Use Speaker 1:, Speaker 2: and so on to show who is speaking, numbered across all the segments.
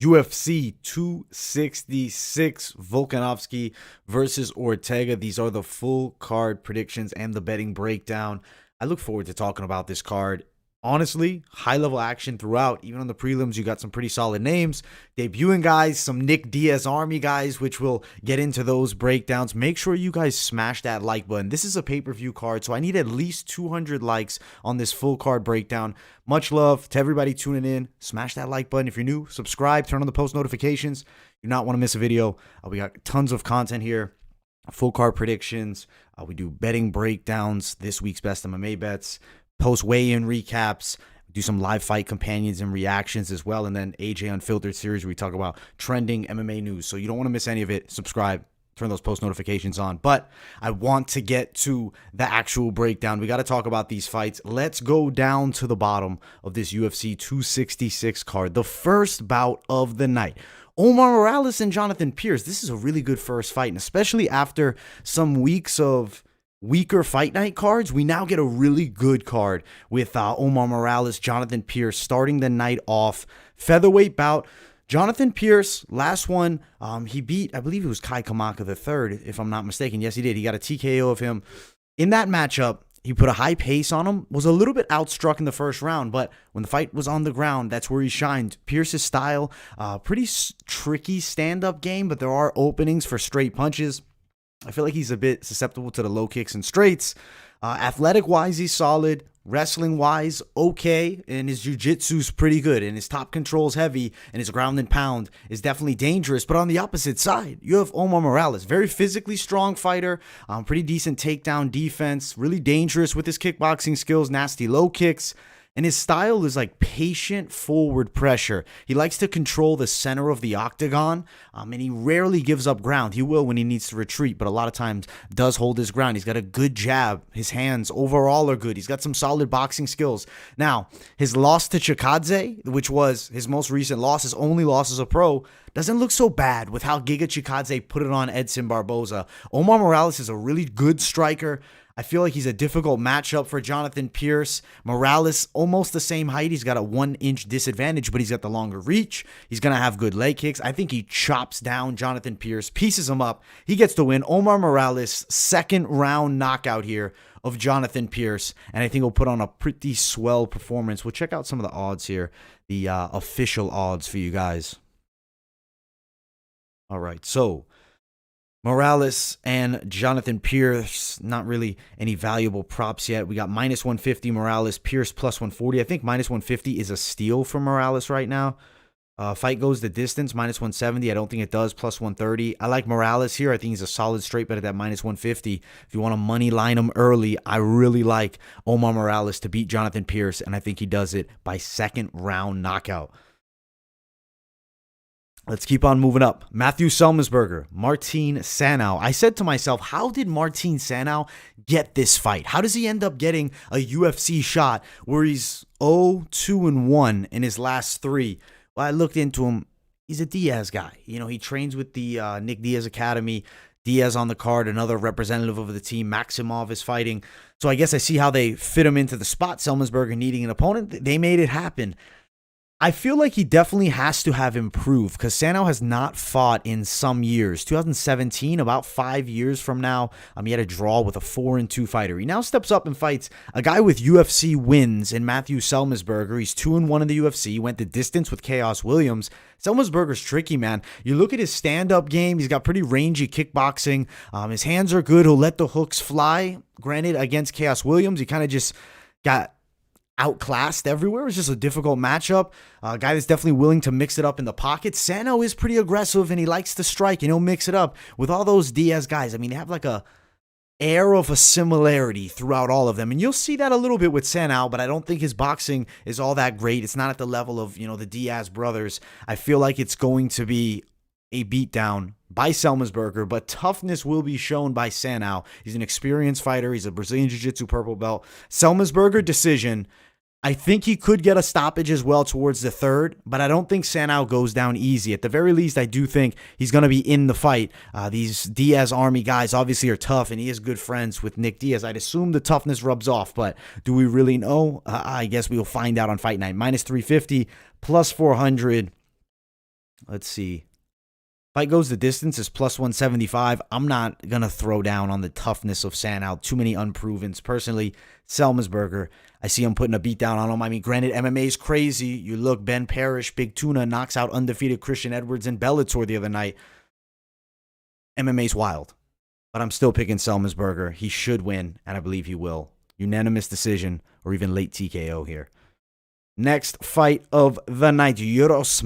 Speaker 1: UFC 266, Volkanovski versus Ortega. These are the full card predictions and the betting breakdown. I look forward to talking about this card. Honestly, high-level action throughout. Even on the prelims, you got some pretty solid names. Debuting guys, some Nick Diaz Army guys, which we'll get into those breakdowns. Make sure you guys smash that like button. This is a pay-per-view card, so I need at least 200 likes on this full card breakdown. Much love to everybody tuning in. Smash that like button. If you're new, subscribe, turn on the post notifications. You do not want to miss a video. We got tons of content here. Full card predictions. We do betting breakdowns, this week's best MMA bets, post weigh-in recaps, do some live fight companions and reactions as well, and then AJ Unfiltered series where we talk about trending MMA news. So you don't want to miss any of it. Subscribe, turn those post notifications on. But I want to get to the actual breakdown. We got to talk about these fights. Let's go down to the bottom of this UFC 266 card. The first bout of the night. Omar Morales and Jonathan Pierce. This is a really good first fight, and especially after some weeks of weaker fight night cards, we now get a really good card with Omar Morales, Jonathan Pierce starting the night off. Featherweight bout. Jonathan Pierce, last one, he beat, I believe it was Kai Kamaka III, if I'm not mistaken. Yes, he did. He got a TKO of him. In that matchup, he put a high pace on him, was a little bit outstruck in the first round, but when the fight was on the ground, that's where he shined. Pierce's style, pretty tricky stand-up game, but there are openings for straight punches. I feel like he's a bit susceptible to the low kicks and straights. Athletic-wise, he's solid. Wrestling-wise, okay. And his jiu-jitsu's pretty good. And his top control's heavy. And his ground and pound is definitely dangerous. But on the opposite side, you have Omar Morales. Very physically strong fighter. Pretty decent takedown defense. Really dangerous with his kickboxing skills. Nasty low kicks. And his style is like patient forward pressure. He likes to control the center of the octagon, and he rarely gives up ground. He will when he needs to retreat, but a lot of times does hold his ground. He's got a good jab. His hands overall are good. He's got some solid boxing skills. Now, his loss to Chikadze, which was his most recent loss, his only loss as a pro, doesn't look so bad with how Giga Chikadze put it on Edson Barboza. Omar Morales is a really good striker. I feel like he's a difficult matchup for Jonathan Pierce. Morales, almost the same height. He's got a 1-inch disadvantage, but he's got the longer reach. He's going to have good leg kicks. I think he chops down Jonathan Pierce, pieces him up. He gets the win. Omar Morales, second round knockout here of Jonathan Pierce, and I think he'll put on a pretty swell performance. We'll check out some of the odds here, the official odds for you guys. All right, so Morales and Jonathan Pierce, not really any valuable props yet. We got minus 150 Morales, Pierce plus 140. I think minus 150 is a steal for Morales right now. Fight goes the distance, minus 170. I don't think it does, plus 130. I like Morales here. I think he's a solid straight bet at that minus 150. If you want to money line him early, I really like Omar Morales to beat Jonathan Pierce, and I think he does it by second round knockout. Let's keep on moving up. Matthew Semelberger, Martin Sano. I said to myself, how did Martin Sano get this fight? How does he end up getting a UFC shot where he's 0-2-1 in his last three? Well, I looked into him. He's a Diaz guy. You know, he trains with the Nick Diaz Academy. Diaz on the card, another representative of the team. Maximov is fighting. So I guess I see how they fit him into the spot. Semelberger needing an opponent. They made it happen. I feel like he definitely has to have improved because Sano has not fought in some years. 2017, about 5 years from now, he had a draw with a 4-2 fighter. He now steps up and fights a guy with UFC wins in Matthew Semelberger. He's 2-1 in the UFC. He went the distance with Chaos Williams. Semelberger's tricky, man. You look at his stand-up game. He's got pretty rangy kickboxing. His hands are good. He'll let the hooks fly. Granted, against Chaos Williams, he kind of just got outclassed everywhere. It's just a difficult matchup. A guy that's definitely willing to mix it up in the pocket. Sano is pretty aggressive and he likes to strike and he'll mix it up with all those Diaz guys. I mean, they have like a air of a similarity throughout all of them. And you'll see that a little bit with Sano, but I don't think his boxing is all that great. It's not at the level of, you know, the Diaz brothers. I feel like it's going to be a beatdown by Semelberger, but toughness will be shown by Sano. He's an experienced fighter. He's a Brazilian Jiu-Jitsu purple belt. Semelberger decision. I think he could get a stoppage as well towards the third, but I don't think Sano goes down easy. At the very least, I do think he's going to be in the fight. These Diaz Army guys obviously are tough, and he is good friends with Nick Diaz. I'd assume the toughness rubs off, but do we really know? I guess we will find out on Fight Night. Minus 350, plus 400. Let's see. Fight goes the distance is plus 175. I'm not going to throw down on the toughness of Sano. Too many unprovens. Personally, Semelberger, I see him putting a beat down on him. I mean, granted, MMA is crazy. You look, Ben Parrish, Big Tuna, knocks out undefeated Christian Edwards in Bellator the other night. MMA's wild. But I'm still picking Semelberger. He should win, and I believe he will. Unanimous decision or even late TKO here. Next fight of the night, Uros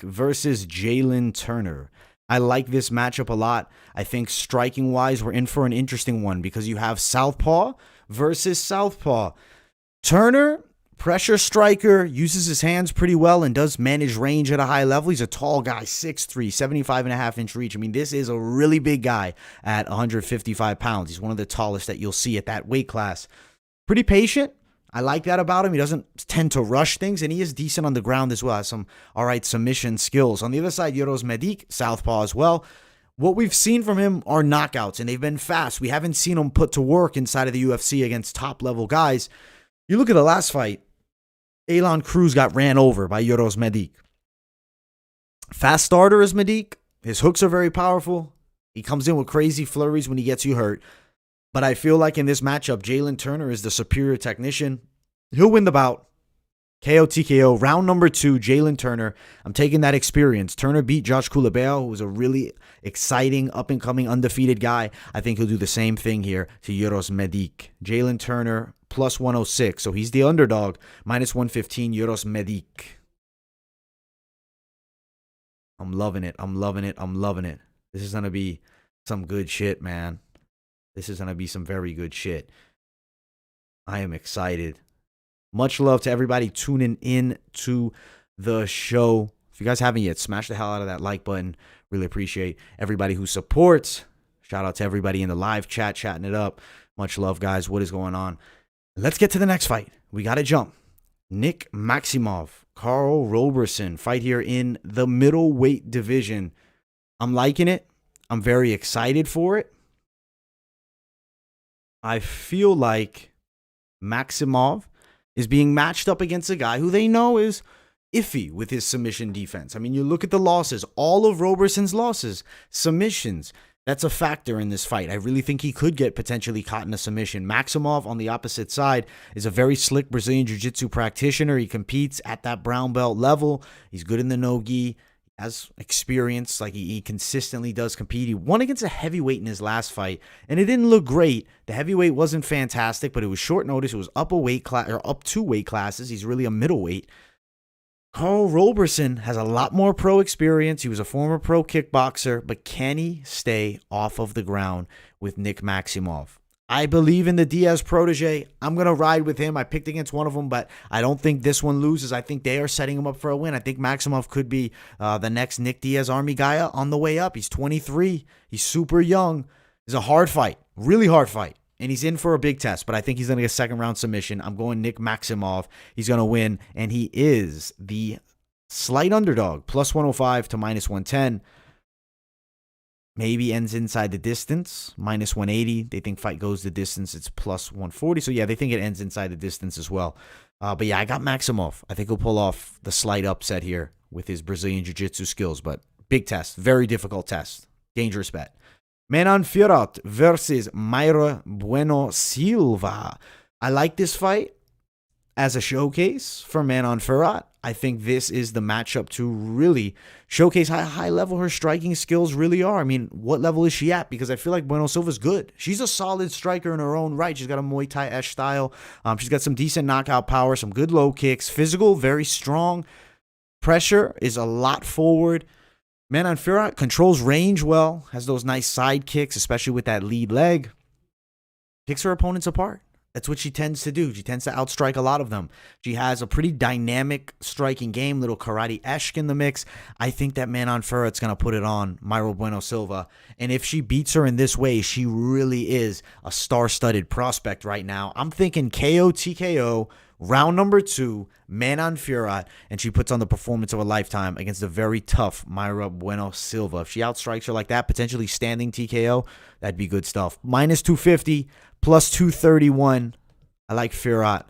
Speaker 1: versus Jalin Turner. I like this matchup a lot. I think striking-wise, we're in for an interesting one because you have Southpaw versus Southpaw. Turner, pressure striker, uses his hands pretty well and does manage range at a high level. He's a tall guy, 6'3", 75.5-inch reach. I mean, this is a really big guy at 155 pounds. He's one of the tallest that you'll see at that weight class. Pretty patient. I like that about him. He doesn't tend to rush things, and he is decent on the ground as well. Has some all right submission skills. On the other side, Uros southpaw as well. What we've seen from him are knockouts, and they've been fast. We haven't seen him put to work inside of the UFC against top-level guys. You look at the last fight, Elon Cruz got ran over by Uros. Fast starter is Medic. His hooks are very powerful. He comes in with crazy flurries when he gets you hurt. But I feel like in this matchup, Jalin Turner is the superior technician. He'll win the bout. KO TKO. Round number 2, Jalin Turner. I'm taking that experience. Turner beat Josh Culibao, who was a really exciting, up-and-coming, undefeated guy. I think he'll do the same thing here to Uros. Jalin Turner, plus 106. So he's the underdog. Minus 115, Uros. I'm loving it. I'm loving it. I'm loving it. This is going to be some good shit, man. This is going to be some very good shit. I am excited. Much love to everybody tuning in to the show. If you guys haven't yet, smash the hell out of that like button. Really appreciate everybody who supports. Shout out to everybody in the live chat, chatting it up. Much love, guys. What is going on? Let's get to the next fight. We got to jump. Nick Maximov, Karl Roberson. Fight here in the middleweight division. I'm liking it. I'm very excited for it. I feel like Maximov is being matched up against a guy who they know is iffy with his submission defense. I mean, you look at the losses, all of Roberson's losses, submissions. That's a factor in this fight. I really think he could get potentially caught in a submission. Maximov, on the opposite side, is a very slick Brazilian Jiu-Jitsu practitioner. He competes at that brown belt level. He's good in the no-gi. Has experience, like he consistently does compete. He won against a heavyweight in his last fight, and it didn't look great. The heavyweight wasn't fantastic, but it was short notice. It was up a weight class or up 2 weight classes. He's really a middleweight. Karl Roberson has a lot more pro experience. He was a former pro kickboxer, but can he stay off of the ground with Nick Maximov? I believe in the Diaz protege. I'm going to ride with him. I picked against one of them, but I don't think this one loses. I think they are setting him up for a win. I think Maximov could be the next Nick Diaz Army guy on the way up. He's 23. He's super young. It's a hard fight, really hard fight, and he's in for a big test, but I think he's going to get a second-round submission. I'm going Nick Maximov. He's going to win, and he is the slight underdog, plus 105 to minus 110. Maybe ends inside the distance, minus 180. They think fight goes the distance. It's plus 140. So, yeah, they think it ends inside the distance as well. But, yeah, I got Maximov. I think he'll pull off the slight upset here with his Brazilian Jiu-Jitsu skills. But big test. Very difficult test. Dangerous bet. Manon Fiorot versus Mayra Bueno Silva. I like this fight as a showcase for Manon Fiorot. I think this is the matchup to really showcase how high level her striking skills really are. I mean, what level is she at? Because I feel like Bueno Silva's good. She's a solid striker in her own right. She's got a Muay Thai-esque style. She's got some decent knockout power, some good low kicks. Physical, very strong. Pressure is a lot forward. Manon Fiorot controls range well. Has those nice side kicks, especially with that lead leg. Picks her opponents apart. That's what she tends to do. She tends to outstrike a lot of them. She has a pretty dynamic striking game, little karate-esque in the mix. I think that Manon Fiorot's going to put it on Mayra Bueno Silva. And if she beats her in this way, she really is a star-studded prospect right now. I'm thinking KO TKO, round number 2, Manon Fiorot, and she puts on the performance of a lifetime against a very tough Mayra Bueno Silva. If she outstrikes her like that, potentially standing TKO, that'd be good stuff. Minus 250. Plus 231. I like Fiorot.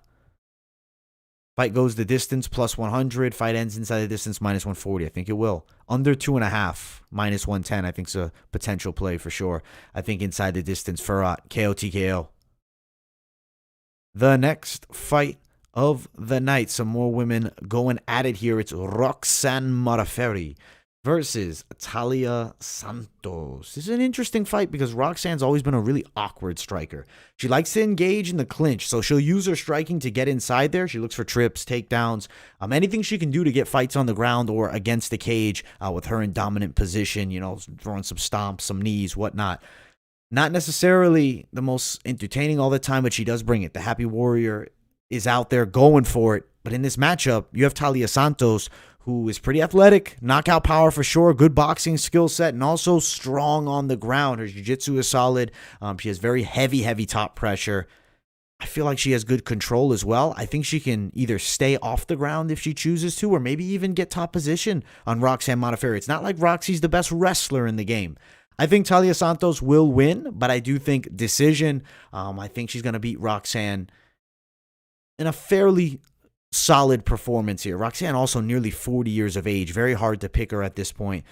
Speaker 1: Fight goes the distance, plus 100. Fight ends inside the distance, minus 140. I think it will. Under 2.5, minus 110. I think it's a potential play for sure. I think inside the distance, Fiorot, KO TKO. The next fight of the night. Some more women going at it here. It's Roxanne Modaferri versus Taila Santos. This is an interesting fight because Roxanne's always been a really awkward striker. She likes to engage in the clinch, so she'll use her striking to get inside there. She looks for trips, takedowns, anything she can do to get fights on the ground or against the cage with her in dominant position, you know, throwing some stomps, some knees, whatnot. Not necessarily the most entertaining all the time, but she does bring it. The Happy Warrior is out there going for it. But in this matchup, you have Taila Santos, who is pretty athletic, knockout power for sure, good boxing skill set, and also strong on the ground. Her jiu-jitsu is solid. She has very heavy top pressure. I feel like she has good control as well. I think she can either stay off the ground if she chooses to, or maybe even get top position on Roxanne Modaferri. It's not like Roxy's the best wrestler in the game. I think Taila Santos will win, but I do think decision. I think she's going to beat Roxanne in a fairly solid performance here. Roxanne also nearly 40 years of age. Very hard to pick her at this point.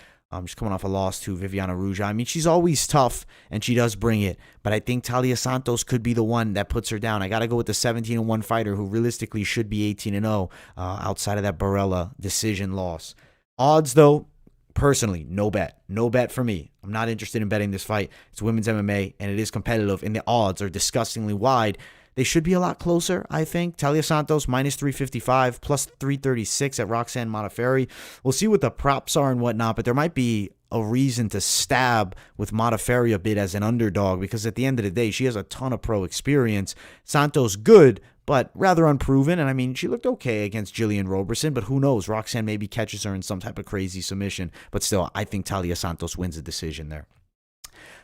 Speaker 1: She's coming off a loss to Viviana Ruja. I mean, she's always tough, and she does bring it. But I think Taila Santos could be the one that puts her down. I got to go with the 17-1 fighter who realistically should be 18-0 outside of that Barella decision loss. Odds, though, personally, no bet. No bet for me. I'm not interested in betting this fight. It's women's MMA, and it is competitive, and the odds are disgustingly wide. They should be a lot closer, I think. Taila Santos, minus 355, plus 336 at Roxanne Modaferri. We'll see what the props are and whatnot, but there might be a reason to stab with Modaferri a bit as an underdog, because at the end of the day, she has a ton of pro experience. Santos, good, but rather unproven. And I mean, she looked okay against Jalin Roberson, but who knows? Roxanne maybe catches her in some type of crazy submission. But still, I think Taila Santos wins the decision there.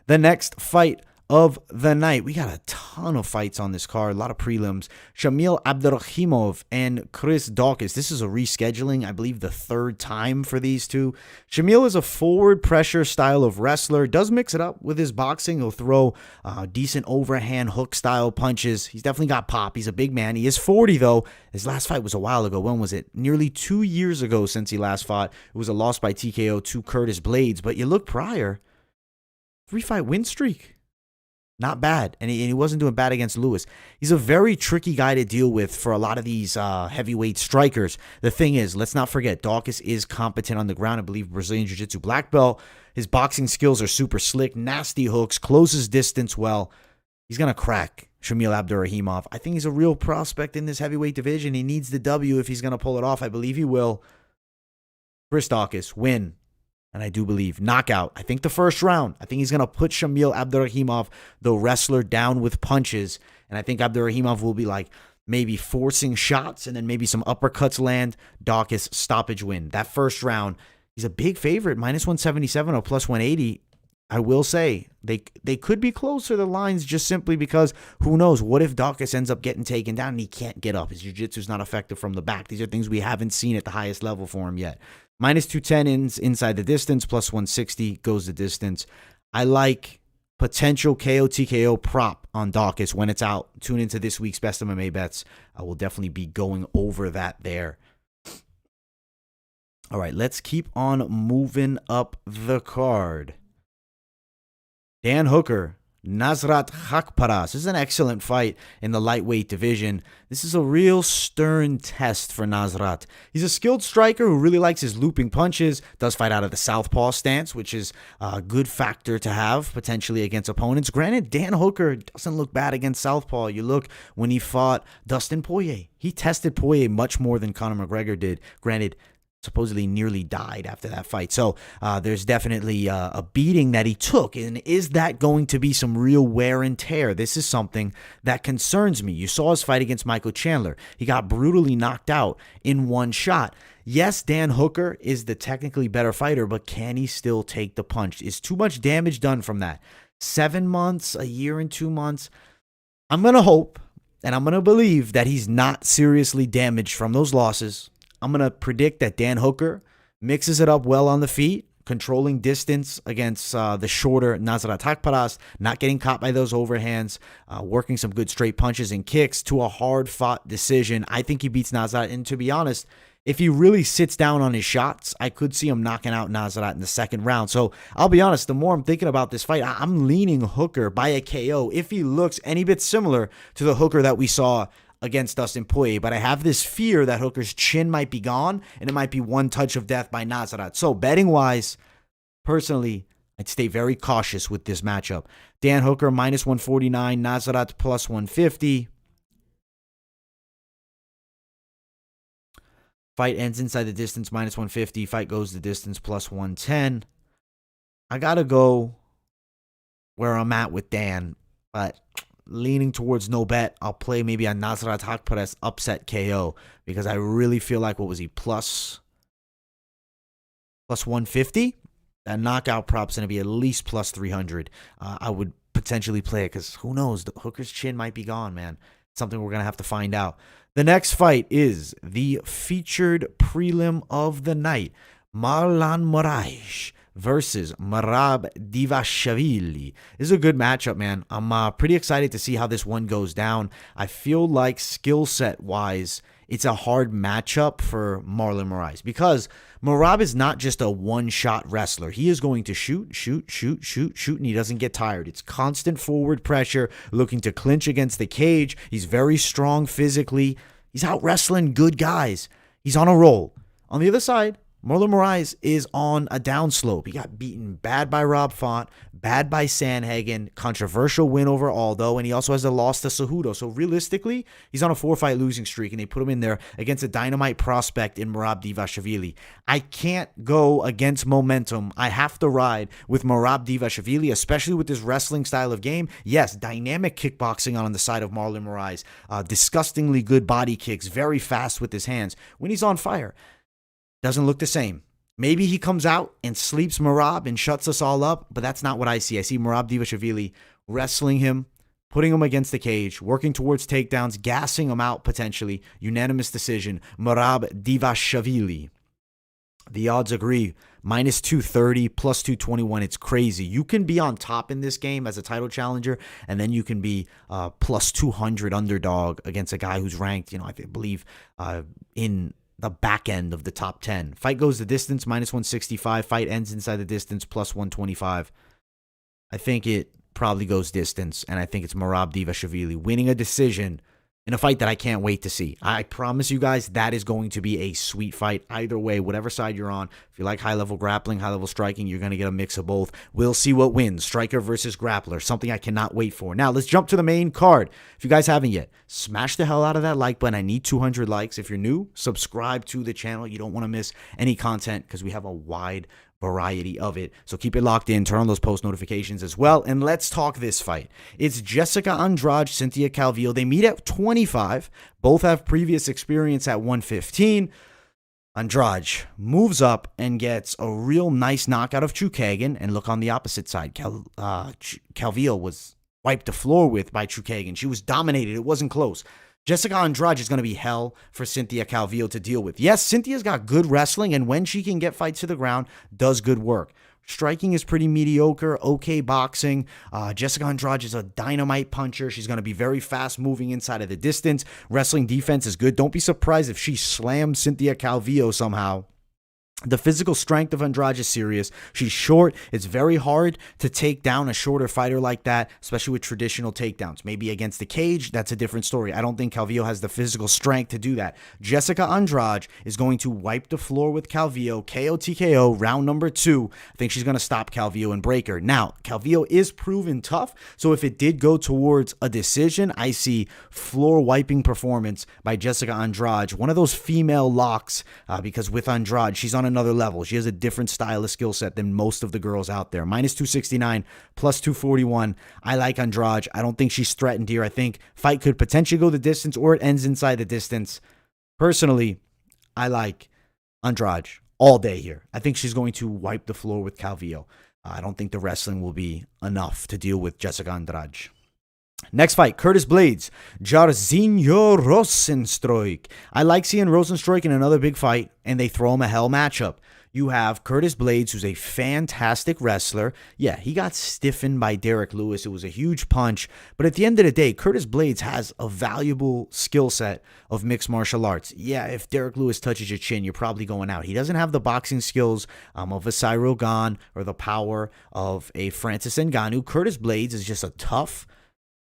Speaker 1: The next fight of the night. We got a ton of fights on this card, a lot of prelims. Shamil Abdurakhimov and Chris Daukaus. This is a rescheduling, I believe the third time for these two. Shamil is a forward pressure style of wrestler, does mix it up with his boxing. He'll throw decent overhand hook style punches. He's definitely got pop. He's a big man. He is 40 though. His last fight was a while ago. When was it? Nearly 2 years ago since he last fought. It was a loss by TKO to Curtis Blades. But you look prior, 3-fight win streak. Not bad, and he wasn't doing bad against Lewis. He's a very tricky guy to deal with for a lot of these heavyweight strikers. The thing is, let's not forget, Daukaus is competent on the ground. I believe Brazilian Jiu-Jitsu black belt. His boxing skills are super slick, nasty hooks, closes distance well. He's going to crack Shamil Abdurakhimov. I think he's a real prospect in this heavyweight division. He needs the W if he's going to pull it off. I believe he will. Chris Daukaus, win. And I do believe knockout. I think the first round. I think he's going to put Shamil Abdurakhimov, the wrestler, down with punches. And I think Abdurakhimov will be like maybe forcing shots and then maybe some uppercuts land. Daukaus stoppage win. That first round, he's a big favorite. Minus 177 or plus 180. I will say they could be closer to the lines just simply because who knows? What if Daukaus ends up getting taken down and he can't get up? His jiu-jitsu is not effective from the back. These are things we haven't seen at the highest level for him yet. Minus 210 inside the distance, plus 160 goes the distance. I like potential KO TKO prop on Daukaus when it's out. Tune into this week's Best MMA Bets. I will definitely be going over that there. All right, let's keep on moving up the card. Dan Hooker, Nasrat Haqparast. This is an excellent fight in the lightweight division. This is a real stern test for Nasrat. He's a skilled striker who really likes his looping punches, does fight out of the southpaw stance, which is a good factor to have potentially against opponents. Granted, Dan Hooker doesn't look bad against southpaw. You look when he fought Dustin Poirier. He tested Poirier much more than Conor McGregor did. Granted, supposedly nearly died after that fight. So there's definitely a beating that he took. And is that going to be some real wear and tear? This is something that concerns me. You saw his fight against Michael Chandler. He got brutally knocked out in one shot. Yes, Dan Hooker is the technically better fighter, but can he still take the punch? Is too much damage done from that? 7 months, a year and 2 months. I'm going to hope and I'm going to believe that he's not seriously damaged from those losses. I'm going to predict that Dan Hooker mixes it up well on the feet, controlling distance against the shorter Nasrat Haqparast, not getting caught by those overhands, working some good straight punches and kicks to a hard-fought decision. I think he beats Nasrat, and to be honest, if he really sits down on his shots, I could see him knocking out Nasrat in the second round. So I'll be honest, the more I'm thinking about this fight, I'm leaning Hooker by a KO if he looks any bit similar to the Hooker that we saw against Dustin Poirier. But I have this fear that Hooker's chin might be gone and it might be one touch of death by Nasrat. So betting-wise, personally, I'd stay very cautious with this matchup. Dan Hooker minus 149, Nasrat plus 150. Fight ends inside the distance, minus 150. Fight goes the distance, plus 110. I got to go where I'm at with Dan, but leaning towards no bet. I'll play maybe a Nasrat Haqparast upset KO because I really feel like, what was he, plus 150? That knockout prop's going to be at least plus 300. I would potentially play it because who knows? The Hooker's chin might be gone, man. Something we're going to have to find out. The next fight is the featured prelim of the night. Marlon Moraes versus Merab Dvalishvili. This is a good matchup, man. I'm pretty excited to see how this one goes down. I feel like skill set wise, it's a hard matchup for Marlon Moraes because Merab is not just a one-shot wrestler. He is going to shoot, and he doesn't get tired. It's constant forward pressure, looking to clinch against the cage. He's very strong physically. He's out wrestling good guys. He's on a roll. On the other side, Marlon Moraes is on a downslope. He got beaten bad by Rob Font, bad by Sandhagen, controversial win over Aldo, and he also has a loss to Cejudo. So realistically, he's on a 4-fight losing streak, and they put him in there against a dynamite prospect in Merab Dvalishvili. I can't go against momentum. I have to ride with Merab Dvalishvili, especially with this wrestling style of game. Yes, dynamic kickboxing on the side of Marlon Moraes. Disgustingly good body kicks, very fast with his hands. When he's on fire, doesn't look the same. Maybe he comes out and sleeps Merab and shuts us all up, but that's not what I see. I see Merab Dvalishvili wrestling him, putting him against the cage, working towards takedowns, gassing him out potentially. Unanimous decision, Merab Dvalishvili. The odds agree. Minus 230, plus 221. It's crazy. You can be on top in this game as a title challenger, and then you can be plus 200 underdog against a guy who's ranked, I believe, in the back end of the top 10. Fight goes the distance, minus 165. Fight ends inside the distance, plus 125. I think it probably goes distance, and I think it's Merab Dvalishvili winning a decision in a fight that I can't wait to see. I promise you guys that is going to be a sweet fight. Either way, whatever side you're on, if you like high-level grappling, high-level striking, you're going to get a mix of both. We'll see what wins, striker versus grappler, something I cannot wait for. Now, let's jump to the main card. If you guys haven't yet, smash the hell out of that like button. I need 200 likes. If you're new, subscribe to the channel. You don't want to miss any content because we have a wide variety of it. So keep it locked in. Turn on those post notifications as well. And let's talk this fight. It's Jessica Andrade, Cynthia Calvillo. They meet at 25. Both have previous experience at 115. Andrade moves up and gets a real nice knockout of Chookagian. And look on the opposite side. Calvillo was wiped the floor with by Chookagian. She was dominated. It wasn't close. Jessica Andrade is going to be hell for Cynthia Calvillo to deal with. Yes, Cynthia's got good wrestling, and when she can get fights to the ground, does good work. Striking is pretty mediocre, okay boxing. Jessica Andrade is a dynamite puncher. She's going to be very fast moving inside of the distance. Wrestling defense is good. Don't be surprised if she slams Cynthia Calvillo somehow. The physical strength of Andrade is serious. She's short. It's very hard to take down a shorter fighter like that, especially with traditional takedowns. Maybe against the cage, that's a different story. I don't think Calvillo has the physical strength to do that. Jessica Andrade is going to wipe the floor with Calvillo, KO TKO, round number 2. I think she's going to stop Calvillo and break her. Now, Calvillo is proven tough, so if it did go towards a decision, I see floor-wiping performance by Jessica Andrade. One of those female locks, because with Andrade, she's on another level. She has a different style of skill set than most of the girls out there. Minus 269, plus 241. I like Andrade. I don't think she's threatened here. I think fight could potentially go the distance or it ends inside the distance. Personally, I like Andrade all day here. I think she's going to wipe the floor with Calvillo. I don't think the wrestling will be enough to deal with Jessica Andrade. Next fight, Curtis Blades, Jairzinho Rosenstruik. I like seeing Rosenstruik in another big fight, and they throw him a hell matchup. You have Curtis Blades, who's a fantastic wrestler. Yeah, he got stiffened by Derek Lewis. It was a huge punch. But at the end of the day, Curtis Blades has a valuable skill set of mixed martial arts. Yeah, if Derek Lewis touches your chin, you're probably going out. He doesn't have the boxing skills of a Cyril Gane or the power of a Francis Ngannou. Curtis Blades is just a tough,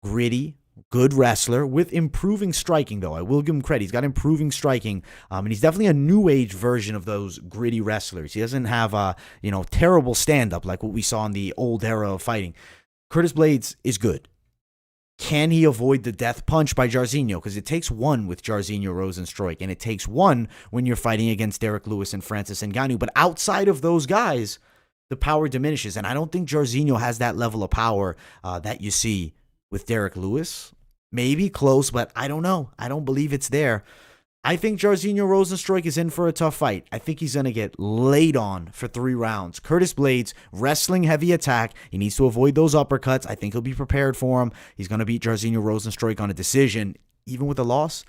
Speaker 1: gritty, good wrestler with improving striking, though. I will give him credit. He's got improving striking, and he's definitely a new age version of those gritty wrestlers. He doesn't have a, terrible stand-up like what we saw in the old era of fighting. Curtis Blades is good. Can he avoid the death punch by Jairzinho? Because it takes one with Jairzinho Rosenstruik, and it takes one when you're fighting against Derek Lewis and Francis Ngannou. But outside of those guys, the power diminishes, and I don't think Jairzinho has that level of power that you see with Derek Lewis. Maybe close, but I don't know. I don't believe it's there. I think Jairzinho Rosenstruik is in for a tough fight. I think he's going to get laid on for 3 rounds. Curtis Blades, wrestling heavy attack. He needs to avoid those uppercuts. I think he'll be prepared for him. He's going to beat Jairzinho Rosenstruik on a decision. Even with a loss,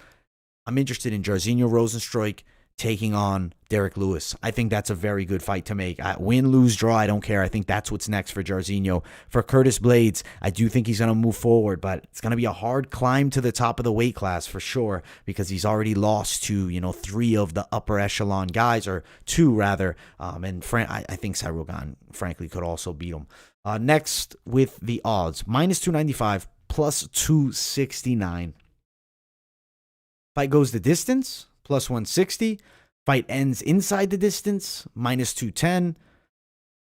Speaker 1: I'm interested in Jairzinho Rosenstruik taking on Derek Lewis. I think that's a very good fight to make. Win, lose, draw, I don't care. I think that's what's next for Jairzinho. For Curtis Blades, I do think he's going to move forward, but it's going to be a hard climb to the top of the weight class for sure, because he's already lost to, 3 of the upper echelon guys, or 2 rather, and I think Cyril Gane, frankly, could also beat him. Next with the odds, -295, +269. Fight goes the distance, +160. Fight ends inside the distance, -210. I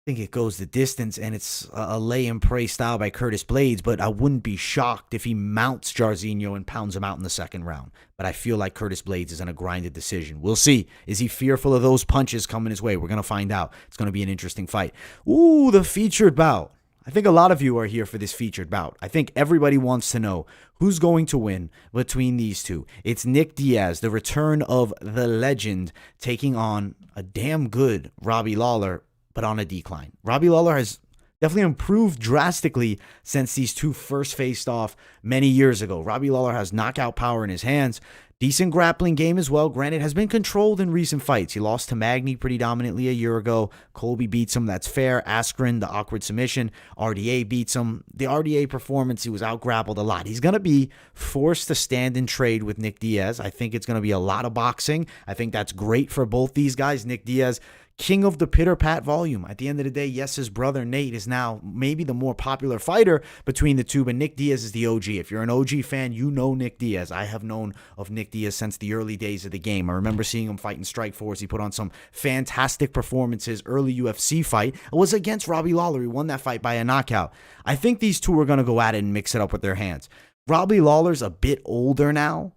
Speaker 1: think it goes the distance, and it's a lay and pray style by Curtis Blades, but I wouldn't be shocked if he mounts Jairzinho and pounds him out in the second round. But I feel like Curtis Blades is going to grind a decision. We'll see. Is he fearful of those punches coming his way? We're going to find out. It's going to be an interesting fight. Ooh, the featured bout. I think a lot of you are here for this featured bout. I think everybody wants to know who's going to win between these two. It's Nick Diaz, the return of the legend, taking on a damn good Robbie Lawler, but on a decline. Robbie Lawler has definitely improved drastically since these two first faced off many years ago. Robbie Lawler has knockout power in his hands. Decent grappling game as well. Granted, has been controlled in recent fights. He lost to Magny pretty dominantly a year ago. Colby beats him. That's fair. Askren, the awkward submission. RDA beats him. The RDA performance, he was out-grappled a lot. He's going to be forced to stand and trade with Nick Diaz. I think it's going to be a lot of boxing. I think that's great for both these guys. Nick Diaz, king of the pitter-pat volume. At the end of the day, yes, his brother Nate is now maybe the more popular fighter between the two, but Nick Diaz is the OG. If you're an OG fan, you know Nick Diaz. I have known of Nick Diaz since the early days of the game. I remember seeing him fight in Strikeforce. He put on some fantastic performances. Early UFC fight was against Robbie Lawler. He won that fight by a knockout. I think these two are going to go at it and mix it up with their hands. Robbie Lawler's a bit older now.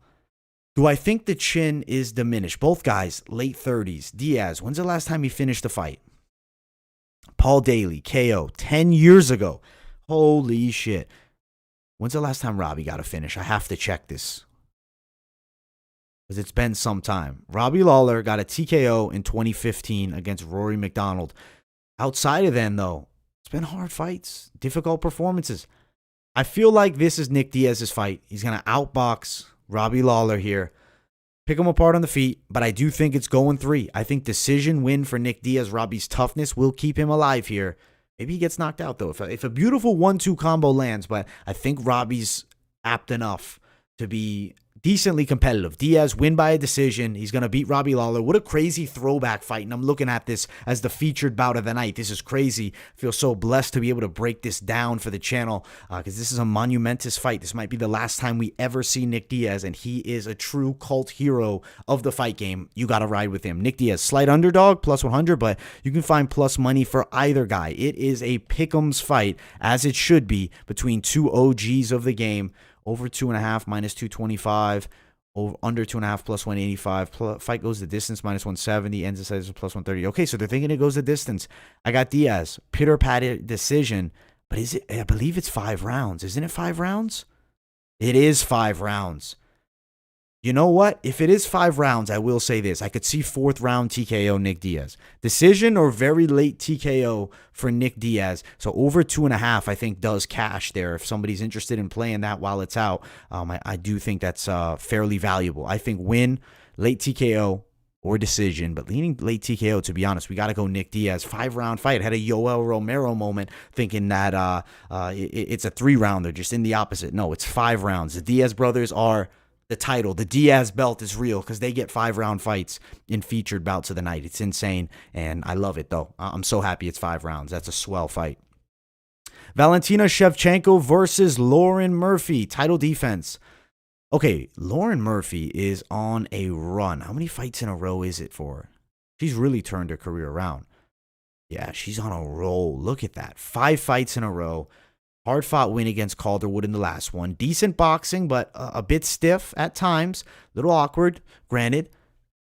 Speaker 1: Do I think the chin is diminished? Both guys, late 30s. Diaz, when's the last time he finished a fight? Paul Daly, KO, 10 years ago. Holy shit. When's the last time Robbie got a finish? I have to check this, because it's been some time. Robbie Lawler got a TKO in 2015 against Rory McDonald. Outside of then, though, it's been hard fights, difficult performances. I feel like this is Nick Diaz's fight. He's going to outbox Robbie Lawler here, pick him apart on the feet, but I do think it's going 3. I think decision win for Nick Diaz. Robbie's toughness will keep him alive here. Maybe he gets knocked out, though, if a beautiful 1-2 combo lands, but I think Robbie's apt enough to be decently competitive. Diaz win by a decision. He's going to beat Robbie Lawler. What a crazy throwback fight, and I'm looking at this as the featured bout of the night. This is crazy. I feel so blessed to be able to break this down for the channel, because this is a monumentous fight. This might be the last time we ever see Nick Diaz, and he is a true cult hero of the fight game. You got to ride with him. Nick Diaz, slight underdog, +100, but you can find plus money for either guy. It is a pick'ems fight, as it should be, between two OGs of the game. Over 2.5, -225. Over under 2.5, +185. Fight goes the distance, -170. Ends the size +130. Okay, so they're thinking it goes the distance. I got Diaz, pitter-pat decision, but is it? I believe it's 5 rounds. Isn't it 5 rounds? It is 5 rounds. You know what? If it is 5 rounds, I will say this. I could see 4th round TKO Nick Diaz. Decision or very late TKO for Nick Diaz. So over 2.5, I think, does cash there. If somebody's interested in playing that while it's out, I do think that's fairly valuable. I think win, late TKO, or decision, but leaning late TKO, to be honest. We got to go Nick Diaz. 5-round fight. Had a Yoel Romero moment thinking that it's a 3-rounder, just in the opposite. No, it's 5 rounds. The Diaz brothers are the title. The Diaz belt is real because they get 5-round fights in featured bouts of the night. It's insane, and I love it, though. I'm so happy it's 5 rounds. That's a swell fight. Valentina Shevchenko versus Lauren Murphy. Title defense. Okay, Lauren Murphy is on a run. How many fights in a row is it for her? She's really turned her career around. Yeah, she's on a roll. Look at that. 5 fights in a row. Hard-fought win against Calderwood in the last one. Decent boxing, but a bit stiff at times. A little awkward, granted.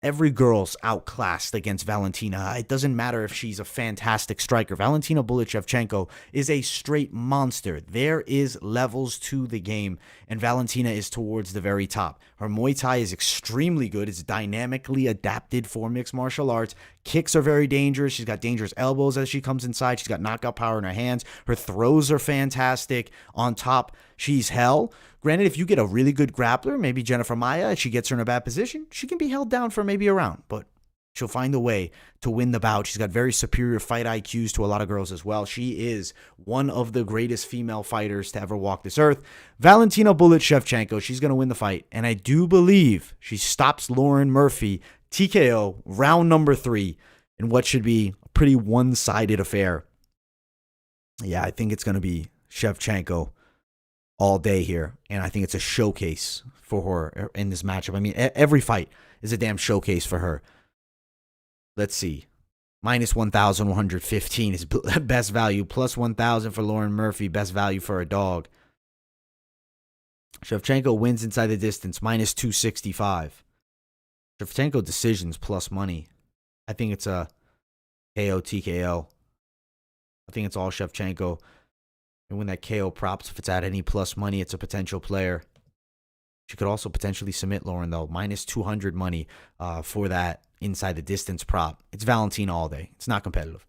Speaker 1: Every girl's outclassed against Valentina. It doesn't matter if she's a fantastic striker. Valentina Shevchenko is a straight monster. There is levels to the game, and Valentina is towards the very top. Her Muay Thai is extremely good. It's dynamically adapted for mixed martial arts. Kicks are very dangerous. She's got dangerous elbows as she comes inside. She's got knockout power in her hands. Her throws are fantastic. On top, she's hell. Granted, if you get a really good grappler, maybe Jennifer Maia, if she gets her in a bad position, she can be held down for maybe a round, but she'll find a way to win the bout. She's got very superior fight IQs to a lot of girls as well. She is one of the greatest female fighters to ever walk this earth. Valentina Shevchenko, she's going to win the fight, and I do believe she stops Lauren Murphy TKO round number 3 in what should be a pretty one-sided affair. Yeah, I think it's going to be Shevchenko all day here, and I think it's a showcase for her in this matchup. I mean, every fight is a damn showcase for her. Let's see. Minus 1,115 is best value. Plus 1,000 for Lauren Murphy, best value for a dog. Shevchenko wins inside the distance, minus 265. Shevchenko decisions plus money. I think it's a KO TKO. I think it's all Shevchenko. And when that KO props, if it's at any plus money, it's a potential player. She could also potentially submit Lauren, though. Minus 200 money for that inside the distance prop. It's Valentina all day. It's not competitive.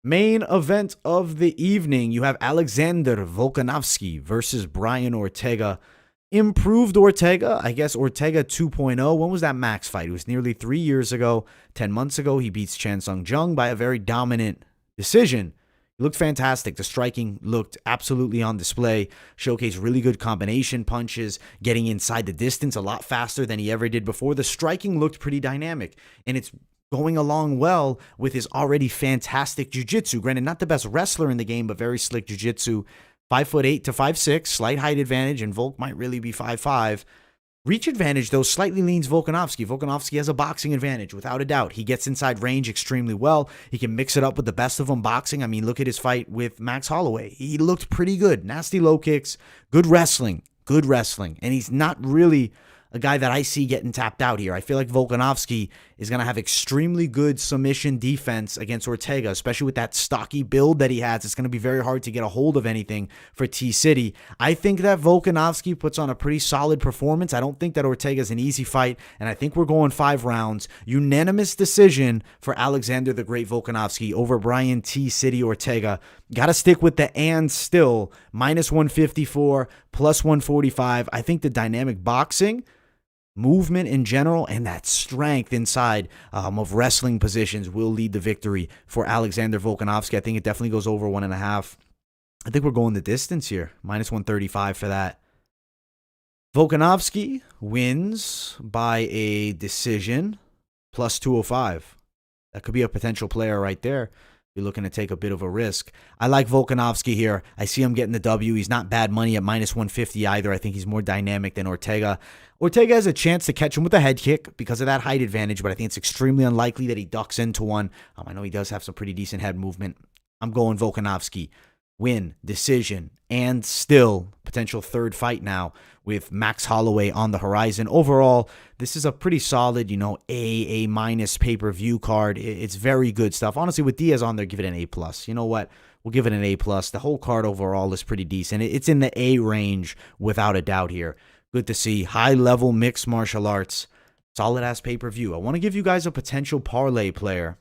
Speaker 1: Main event of the evening. You have Alexander Volkanovski versus Brian Ortega. Improved Ortega. I guess Ortega 2.0. When was that Max fight? It was nearly 3 years ago. 10 months ago, he beats Chan Sung Jung by a very dominant decision. He looked fantastic. The striking looked absolutely on display. Showcased really good combination punches, getting inside the distance a lot faster than he ever did before. The striking looked pretty dynamic, and it's going along well with his already fantastic jiu-jitsu. Granted, not the best wrestler in the game, but very slick jiu-jitsu. 5'8" to 5'6", slight height advantage, and Volk might really be 5'5". Reach advantage, though, slightly leans Volkanovski. Volkanovski has a boxing advantage, without a doubt. He gets inside range extremely well. He can mix it up with the best of them boxing. I mean, look at his fight with Max Holloway. He looked pretty good. Nasty low kicks, good wrestling. And he's not really a guy that I see getting tapped out here. I feel like Volkanovski is going to have extremely good submission defense against Ortega, especially with that stocky build that he has. It's going to be very hard to get a hold of anything for T-City. I think that Volkanovski puts on a pretty solid performance. I don't think that Ortega's an easy fight, and I think we're going 5 rounds. Unanimous decision for Alexander the Great Volkanovski over Brian T-City Ortega. Got to stick with the and still. Minus 154, plus 145. I think the dynamic boxing, movement in general, and that strength inside of wrestling positions will lead the victory for Alexander Volkanovski. I think it definitely goes over 1.5. I think we're going the distance here. Minus 135 for that. Volkanovski wins by a decision. Plus 205. That could be a potential player right there. You're looking to take a bit of a risk. I like Volkanovski here. I see him getting the W. He's not bad money at minus 150 either. I think he's more dynamic than Ortega. Ortega has a chance to catch him with a head kick because of that height advantage, but I think it's extremely unlikely that he ducks into one. I know he does have some pretty decent head movement. I'm going Volkanovski. Win, decision, and still potential third fight now with Max Holloway on the horizon. Overall, this is a pretty solid, A minus pay-per-view card. It's very good stuff. Honestly, with Diaz on there, give it an A plus. You know what? We'll give it an A plus. The whole card overall is pretty decent. It's in the A range without a doubt here. Good to see. High-level mixed martial arts. Solid-ass pay-per-view. I want to give you guys a potential parlay player.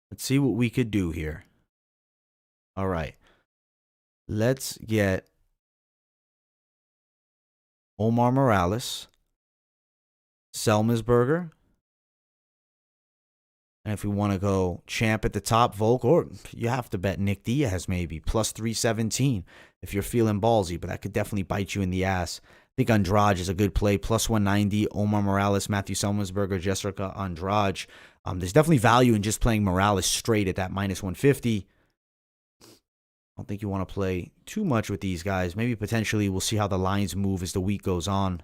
Speaker 1: Let's see what we could do here. All right. Let's get Omar Morales, Semelberger. And if we want to go champ at the top, Volk, or you have to bet Nick Diaz maybe, plus 317 if you're feeling ballsy, but that could definitely bite you in the ass. I think Andrade is a good play, plus 190. Omar Morales, Matthew Semelberger, Jessica Andrade. There's definitely value in just playing Morales straight at that minus 150. I don't think you want to play too much with these guys. Maybe potentially we'll see how the lines move as the week goes on.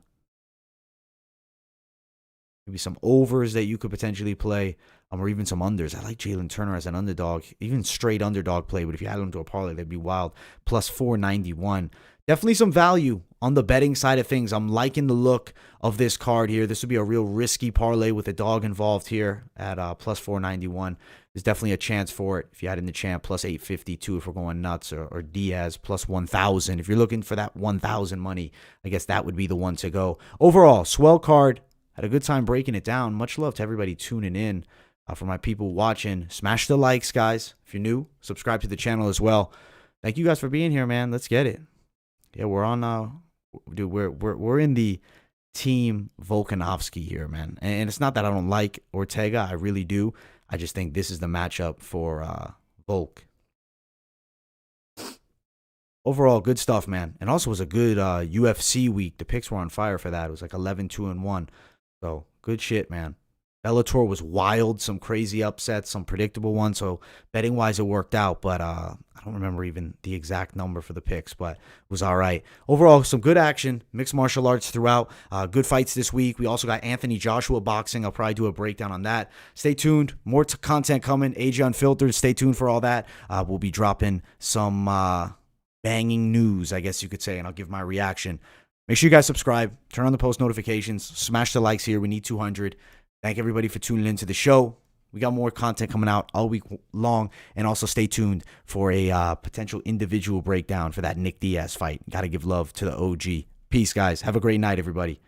Speaker 1: Maybe some overs that you could potentially play, or even some unders. I like Jalin Turner as an underdog, even straight underdog play, but if you add him to a parlay, that'd be wild. Plus 491. Definitely some value on the betting side of things. I'm liking the look of this card here. This would be a real risky parlay with a dog involved here at plus 491. There's definitely a chance for it if you add in the champ, plus 852 if we're going nuts, or Diaz plus 1,000. If you're looking for that 1,000 money, I guess that would be the one to go. Overall, swell card. Had a good time breaking it down. Much love to everybody tuning in. For my people watching, smash the likes, guys. If you're new, subscribe to the channel as well. Thank you guys for being here, man. Let's get it. Yeah, we're on. Dude, we're in the team Volkanovski here, man. And it's not that I don't like Ortega. I really do. I just think this is the matchup for Volk. Overall, good stuff, man. And also was a good UFC week. The picks were on fire for that. It was like 11-2-1. So, good shit, man. Bellator was wild. Some crazy upsets, some predictable ones. So, betting-wise, it worked out. But I don't remember even the exact number for the picks, but it was all right. Overall, some good action. Mixed martial arts throughout. Good fights this week. We also got Anthony Joshua boxing. I'll probably do a breakdown on that. Stay tuned. More content coming. AJ Unfiltered. Stay tuned for all that. We'll be dropping some banging news, I guess you could say, and I'll give my reaction. Make sure you guys subscribe, turn on the post notifications, smash the likes here. We need 200. Thank everybody for tuning into the show. We got more content coming out all week long, and also stay tuned for a potential individual breakdown for that Nick Diaz fight. Got to give love to the OG. Peace, guys. Have a great night, everybody.